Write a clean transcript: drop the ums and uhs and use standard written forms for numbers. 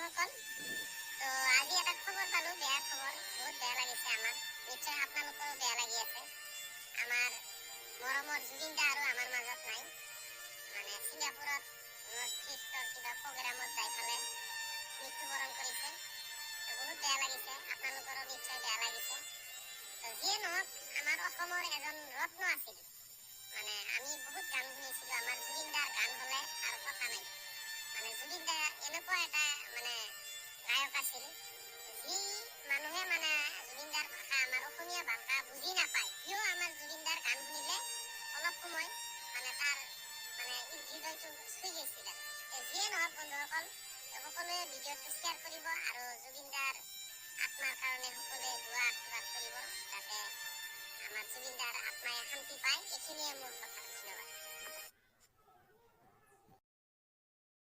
বন্ধুসকল, তো আজি এটা খবৰ পালো, বেয়া খবৰ, বহুত বেয়া লাগিছে আমাৰ। নিশ্চয় আপনালোকৰো বেয়া লাগি আছে। আমাৰ মৰমৰ জুবিন দা আৰু আমাৰ মাজত নাই। মানে ছিংগাপুৰত নৰ্থ ইষ্টৰ কিবা প্ৰগ্ৰামত যাই পেলাই মৃত্যুবৰণ কৰিছে। তো বহুত বেয়া লাগিছে, আপোনালোকৰো নিশ্চয় বেয়া লাগিছে। তো যিয়ে নহওক, আমাৰ অসমৰ এজন ৰত্ন আছিল। মানে আমি বহুত গান শুনিছিলো, আমাৰ জুবিন দাৰ গান হলে আৰু কথা নাই। মানে জুবিন দা এনেকুৱা এটা মানে গায়ক আছিল, যি মানুহে মানে জুবিনদাৰ ভাষা, আমাৰ অসমীয়া ভাষা বুজি নাপায়, সিও আমাৰ জুবিনদাৰ গান শুনিলে অলপ সময় মানে তাৰ মানে হৃদয়টো চুই গৈছিল। যিয়ে নহওক বন্ধুসকল, সকলোৱে ভিডিঅ'টো শ্বেয়াৰ কৰিব আৰু জুবিনদাৰ আত্মাৰ কাৰণে সকলোৱে দোৱা আশীৰ্বাদ কৰিব, যাতে আমাৰ জুবিনদাৰ আত্মাই শান্তি পায়। এইখিনিয়ে মোৰ কথা।